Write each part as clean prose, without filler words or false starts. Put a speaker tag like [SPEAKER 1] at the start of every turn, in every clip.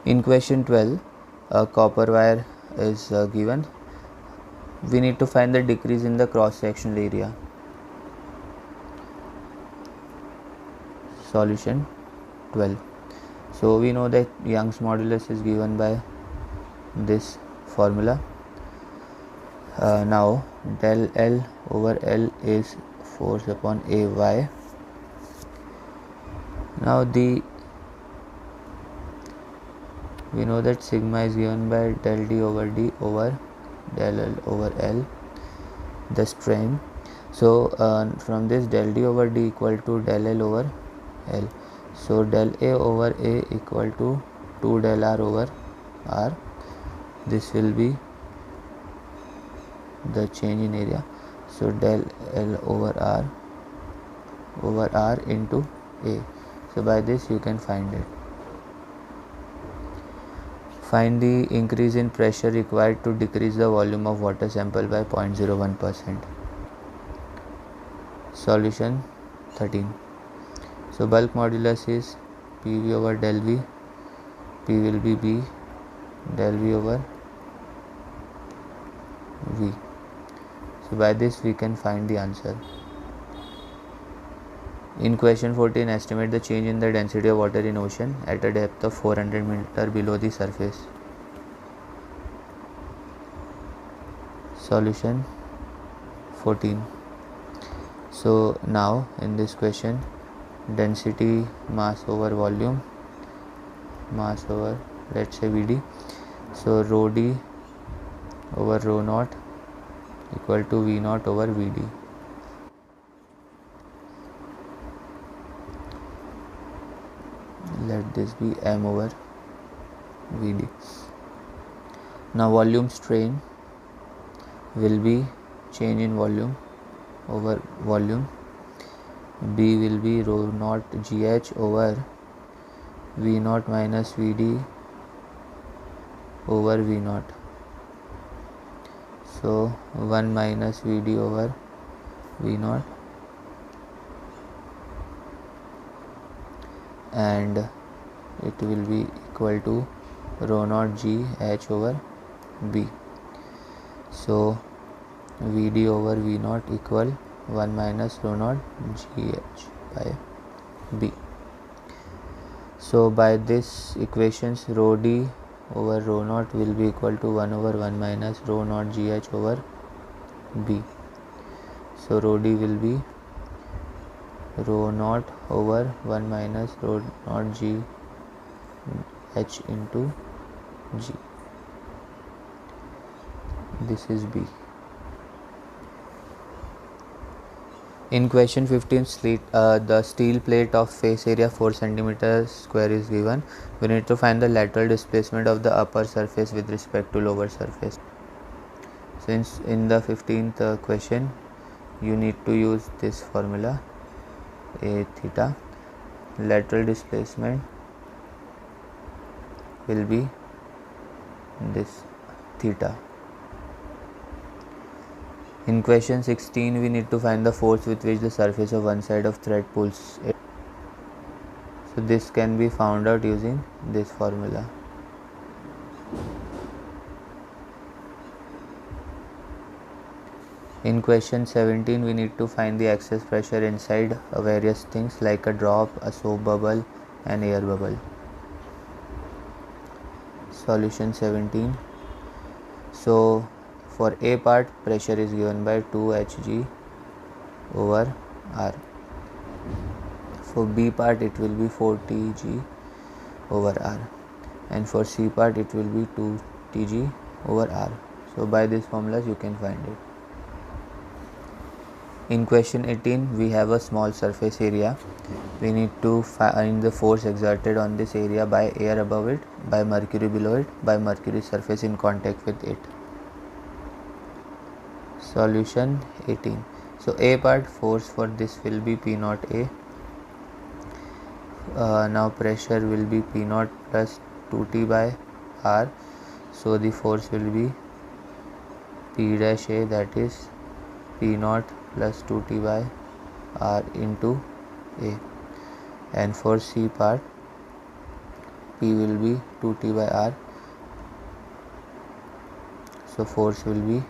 [SPEAKER 1] In question 12, a copper wire is given. We need to find the decrease in the cross sectional area. Solution 12. So we know that Young's modulus is given by this formula. Now del L over L is force upon AY. Now we know that sigma is given by del D over D over del L over L, the strain. So from this, del D over D equal to del L over L. So del A over A equal to 2 del R over R. This will be the change in area. So del L over R into A. So by this you can find it. Find the increase in pressure required to decrease the volume of water sample by 0.01%. Solution 13. So bulk modulus is PV over del V. P will be B del V over V. So by this we can find the answer. In question 14, estimate the change in the density of water in ocean at a depth of 400 meter below the surface. Solution 14. So now in this question, density mass over volume, mass over, let's say Vd. So rho d over rho naught equal to V naught over Vd. Let this be m over Vd. Now volume strain will be change in volume over volume. B will be rho naught GH over V naught minus Vd over V naught. So 1 minus Vd over V naught, and it will be equal to rho naught GH over B. So Vd over V naught equal 1 minus rho naught GH by B. So by this equations, rho d over rho naught will be equal to 1 over 1 minus rho naught GH over B. So rho d will be rho naught over 1 minus rho naught GH into G. This is B. In question 15, the steel plate of face area 4 cm square is given. We need to find the lateral displacement of the upper surface with respect to lower surface. Since in the 15th question you need to use this formula, A theta, lateral displacement will be this theta. In question 16, we need to find the force with which the surface of one side of thread pulls it. So this can be found out using this formula. In question 17, we need to find the excess pressure inside various things like a drop, a soap bubble, and air bubble. Solution 17. So for A part, pressure is given by 2 Hg over R. For B part, it will be 4 Tg over R, and for C part, it will be 2 Tg over R. So by these formulas you can find it. In question 18, we have a small surface area. We need to find the force exerted on this area by air above it, by mercury below it, by mercury surface in contact with it. Solution 18. So A part, force for this will be P naught A. Now pressure will be P naught plus 2T by R. So the force will be P dash A, that is P naught plus 2T by R into A. And for C part, P will be 2T by R. So force will be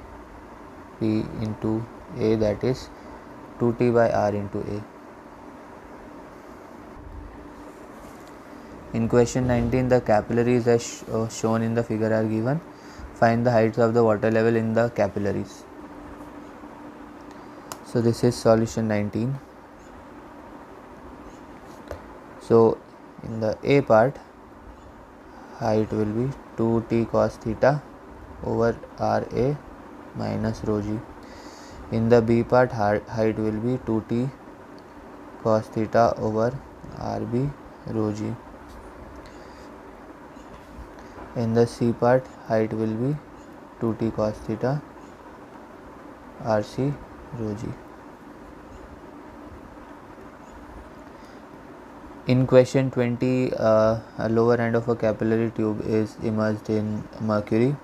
[SPEAKER 1] P into A, that is 2T by R into A. In question 19, the capillaries as shown in the figure are given. Find the heights of the water level in the capillaries. So this is solution 19. So in the A part, height will be 2T cos theta over RA minus rho g. In the B part, height will be 2T cos theta over RB rho g. In the C part, height will be 2T cos theta RC rho g. In question 20, a lower end of a capillary tube is immersed in mercury.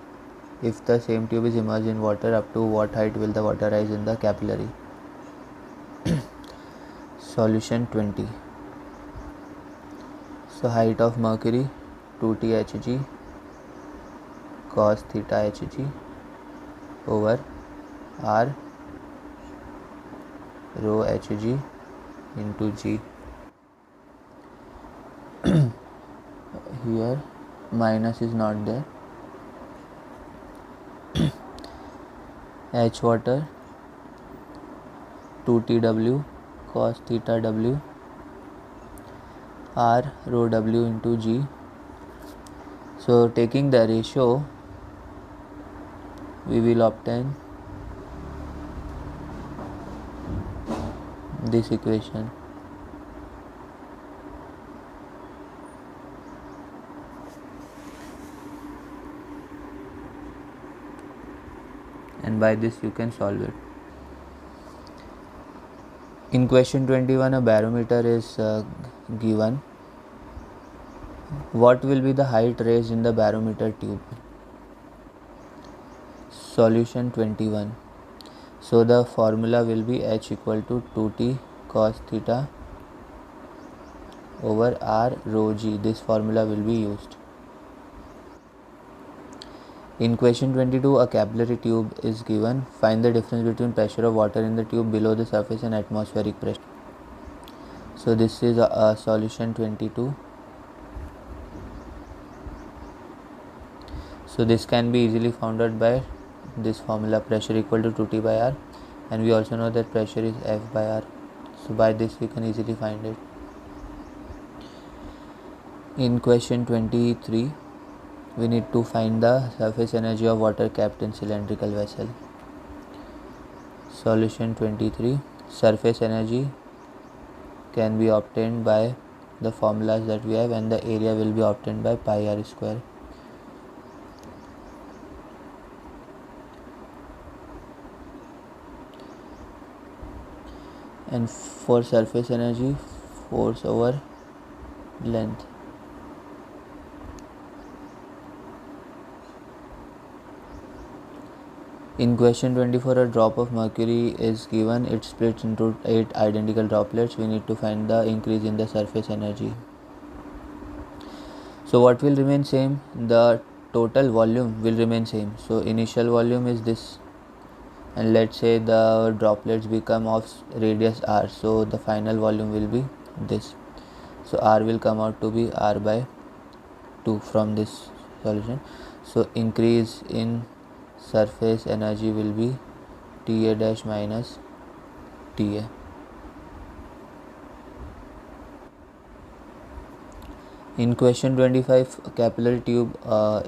[SPEAKER 1] If the same tube is immersed in water, up to what height will the water rise in the capillary? Solution 20. So height of mercury 2T Hg cos theta Hg over R rho Hg into G. Here minus is not there. H water 2TW cos theta W R rho W into G. So taking the ratio, we will obtain this equation. And by this you can solve it. In question 21, a barometer is given. What will be the height raised in the barometer tube? Solution 21. So the formula will be H equal to 2T cos theta over R rho G. This formula will be used. In question 22, a capillary tube is given. Find the difference between pressure of water in the tube below the surface and atmospheric pressure. So this is a solution 22. So this can be easily found out by this formula, pressure equal to 2T by R, and we also know that pressure is F by R. So by this we can easily find it. In question 23, we need to find the surface energy of water capped in cylindrical vessel. Solution 23. Surface energy can be obtained by the formulas that we have, and the area will be obtained by pi r square. And for surface energy, force over length. In question 24, a drop of mercury is given. It splits into 8 identical droplets. We need to find the increase in the surface energy. So what will remain same? The total volume will remain same. So initial volume is this, and let's say the droplets become of radius r. So the final volume will be this. So r will come out to be r by 2 from this solution. So increase in surface energy will be TA dash minus TA. In question 25, a capillary tube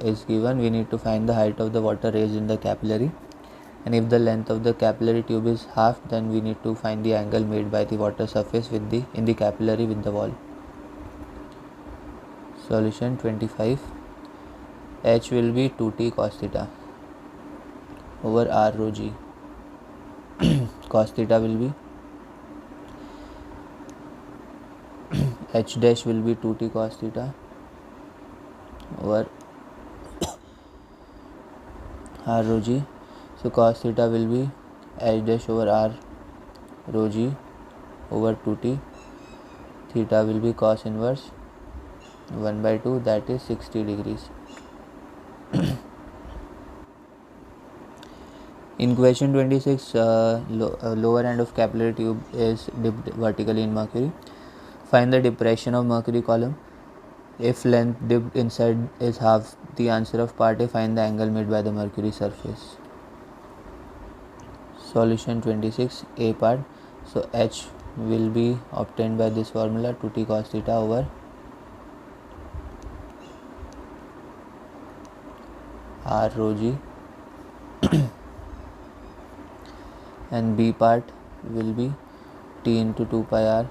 [SPEAKER 1] is given. We need to find the height of the water raised in the capillary, and if the length of the capillary tube is half, then we need to find the angle made by the water surface in the capillary with the wall. Solution 25. H will be 2T cos theta over R rho G. Cos theta will be H dash will be 2T cos theta over R rho G. So cos theta will be H dash over R rho G over 2T. Theta will be cos inverse 1 by 2, that is 60 degrees. In question 26, lower end of capillary tube is dipped vertically in mercury. Find the depression of mercury column. If length dipped inside is half the answer of part A, find the angle made by the mercury surface. Solution 26, A part. So H will be obtained by this formula, 2t cos theta over r rho g. And B part will be t into 2 pi r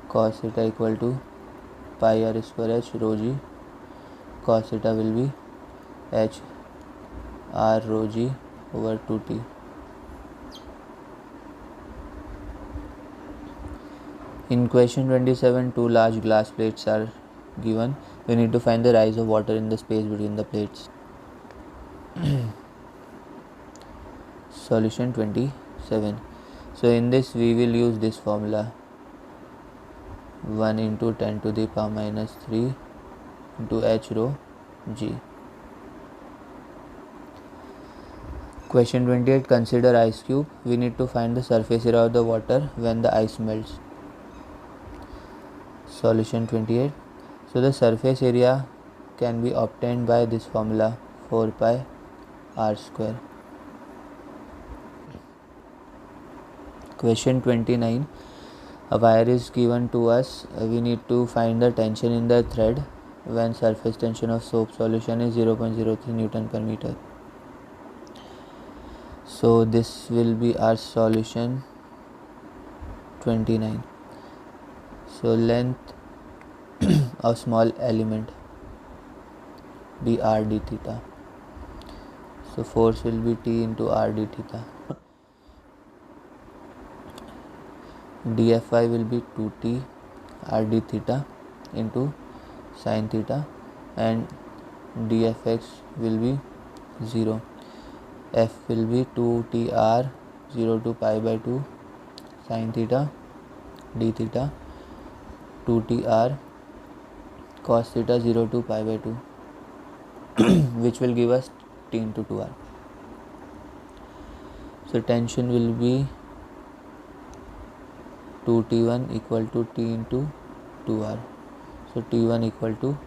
[SPEAKER 1] cos theta equal to pi r square h rho g. Cos theta will be h r rho g over 2t. In question 27, two large glass plates are given. We need to find the rise of water in the space between the plates. Solution 27. So in this we will use this formula, 1 into 10 to the power minus 3 into h rho g. Question 28, consider ice cube. We need to find the surface area of the water when the ice melts. Solution 28. So the surface area can be obtained by this formula, 4 pi r square. Question 29, a wire is given to us. We need to find the tension in the thread when surface tension of soap solution is 0.03 Newton per meter. So this will be our solution 29. So length of small element be r d theta. So force will be T into r d theta. dFy will be 2t r d theta into sin theta, and dFx will be 0. F will be 2t r 0 to pi by 2 sin theta d theta, 2t r cos theta 0 to pi by 2 which will give us t into 2r. So tension will be 2t1 equal to t into 2r. So t1 equal to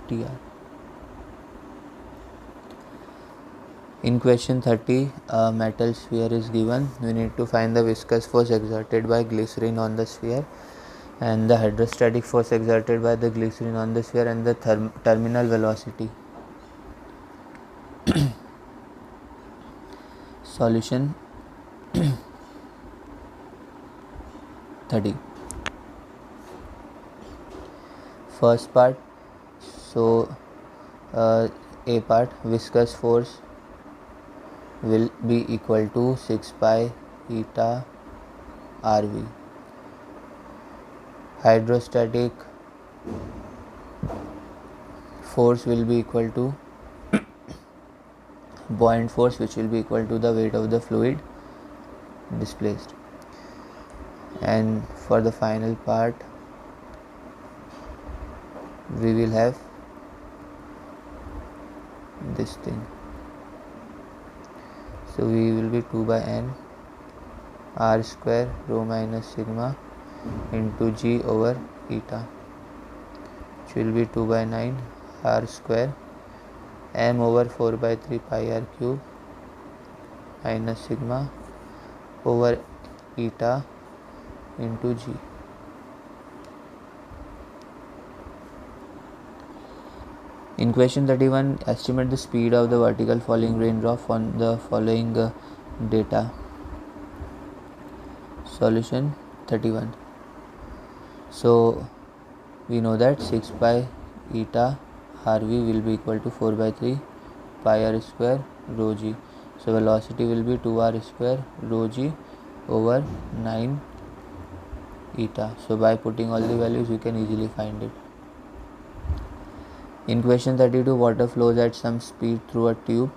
[SPEAKER 1] tr. In question 30, a metal sphere is given. We need to find the viscous force exerted by glycerin on the sphere, and the hydrostatic force exerted by the glycerin on the sphere, and the terminal velocity. Solution 30. First part, so A part, viscous force will be equal to 6 pi eta rv. Hydrostatic force will be equal to buoyant force, which will be equal to the weight of the fluid displaced. And for the final part, we will have this thing. So we will be 2 by n r square rho minus sigma into g over eta, which will be 2 by 9 r square m over 4 by 3 pi r cube minus sigma over eta into g. In question 31, estimate the speed of the vertical falling raindrop on the following data. Solution 31. So we know that 6 pi eta rv will be equal to 4 by 3 pi r square rho g. So velocity will be 2r square rho g over 9 eta. So by putting all the values you can easily find it. In question 32, water flows at some speed through a tube.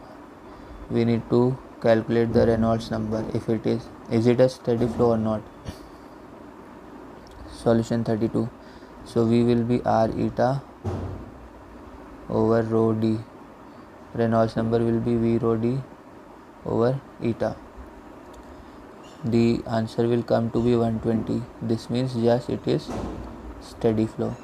[SPEAKER 1] We need to calculate the Reynolds number. If it is it a steady flow or not? Solution 32. So V will be R eta over rho d. Reynolds number will be V rho d over eta. The answer will come to be 120. This means yes, it is steady flow.